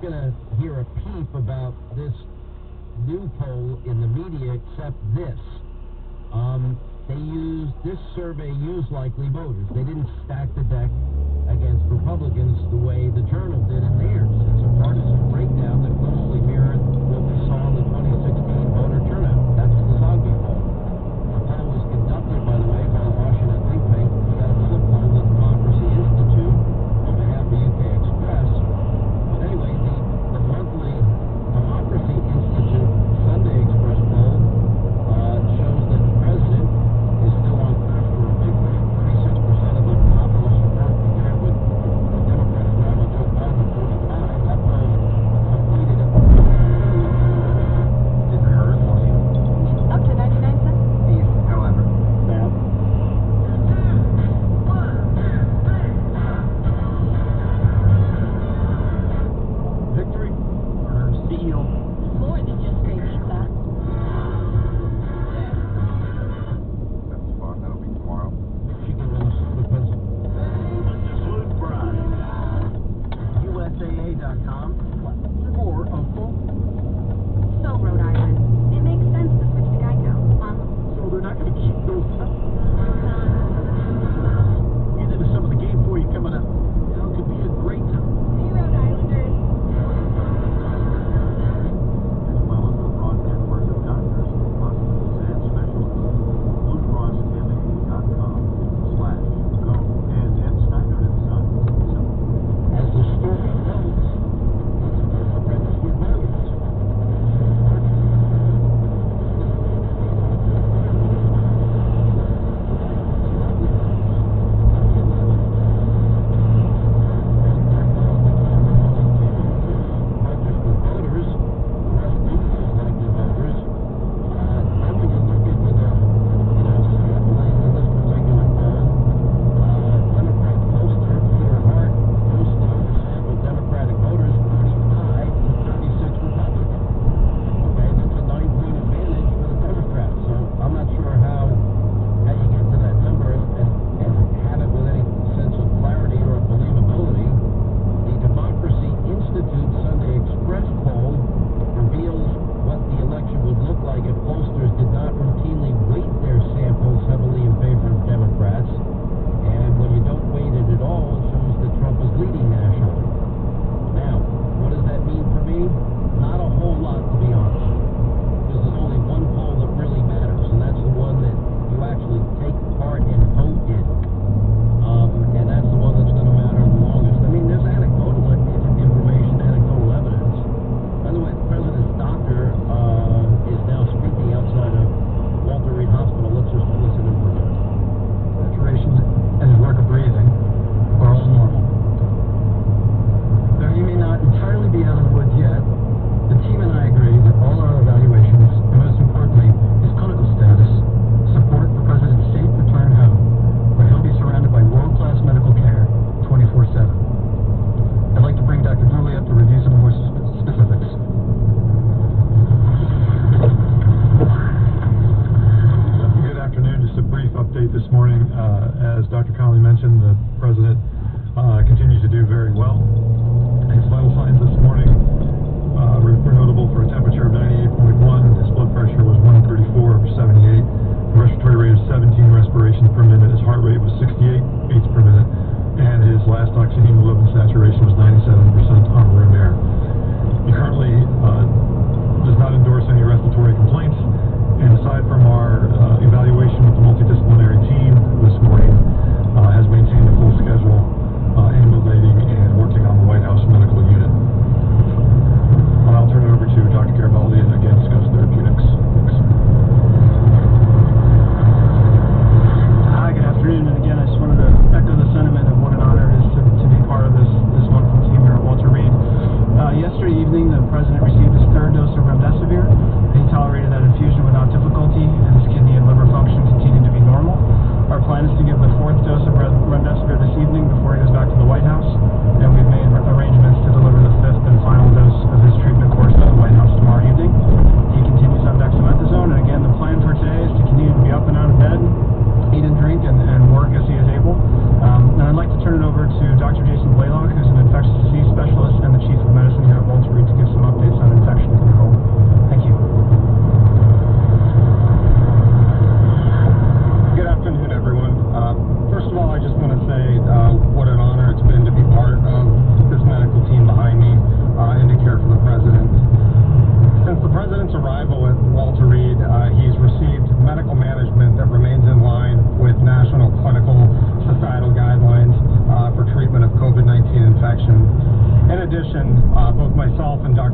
going to hear a peep about this new poll in the media, except this. This survey used likely voters. They didn't stack the deck against Republicans the way the Journal did in theirs. It's a partisan breakdown that closely mirrored what we saw in the 2016 voter turnout. That's the Zogby poll. The poll was conducted, by the way, by the Washington think tank, instead of flip poll with the Democracy Institute on behalf of UK Express. But anyway, the monthly Democracy Institute Sunday Express poll shows that the president is still on course for a victory. 36% of the popular support compared with Democratic rival Joe Biden, 45. That poll completed at didn't hurt, Up to 99 cents. Beef, however. bad. Victory for her CEO. More than just great pizza. That's fun. That'll be tomorrow. She can run the pencil. USAA.com or a full. So, Rhode Island, it makes sense to switch to Geico. So they're not going to keep those. Get into some of the game for you coming up. You know, it could be a great time. Hey, Rhode Islanders. As well as the broad network of doctors, hospitals, and specialists. BlueCrossMA.com/go and Steiner and Sons. As the story goes, registered voters. Registered voters, West Indians likely voters. Then when you look at with a sampling in this particular poll, Democrat pollster Peter Hart posted over sampled Democratic voters 45 to 36 Republican. Okay, that's a 9-point advantage for the Democrats. So I'm not sure how you get to that number and have it with any sense of clarity or believability. The Democracy Institute Sunday Express poll reveals what the election would look like if pollsters did not routinely weight their samples heavily in favor of Democrats. And when you don't weight it at all, it shows that Trump is leading nationally. Now, what does that mean for me? Not a whole lot, to be honest. Because there's only one poll that really matters, and that's the one that you actually take part and vote in. And that's the one that's going to matter the longest. I mean, there's anecdotal information, anecdotal evidence. By the way, the president's doctor is now speaking outside of Walter Reed Hospital. Let's just listen in for a minute. Saturations and his work of breathing are all normal. Though he may not entirely be out of the woods yet, the team and I agree that all our evaluations, and most importantly, his clinical status, support the president's safe return home, where he'll be surrounded by world-class medical care 24/7. I'd like to bring Dr. Dooley up to review some more specifics. Good afternoon. Just a brief update this morning. As Dr. Connolly mentioned, the president continues to do very well. His vital signs this morning were notable for a temperature of 98.1. His blood pressure was 134/78. The respiratory rate of 17 respirations per minute. His heart rate was 68 beats per minute. And his last oxyhemoglobin saturation was 97% on room air. He currently does not endorse any respiratory complaints. And aside from our evaluation with the multidisciplinary team this morning, has maintained a full schedule, ambulating and working on the White House medical unit. I'll turn it over to Dr. Garibaldi and again discuss therapeutics. Thanks. Hi, good afternoon. And again, I just wanted to echo the sentiment of what an honor it is to be part of this wonderful team here at Walter Reed. Yesterday evening, the president received his third dose of remdesivir. He tolerated that infusion without difficulty, and his kidney and liver function continued to be normal. Our plan is to give the fourth dose of remdesivir this evening before he goes back to the White House, and we've made arrangements to deliver the fifth and final dose of his treatment course to the White House tomorrow evening. He continues on dexamethasone, and again, the plan for today is to continue to be up and out of bed, eat and drink, and work as he is able. Now I'd like to turn it over to Dr. Jason Blaylock, who's an infectious disease specialist and the chief of medicine here at Walter medical management that remains in line with national clinical societal guidelines for treatment of COVID-19 infection. In addition, both myself and Dr.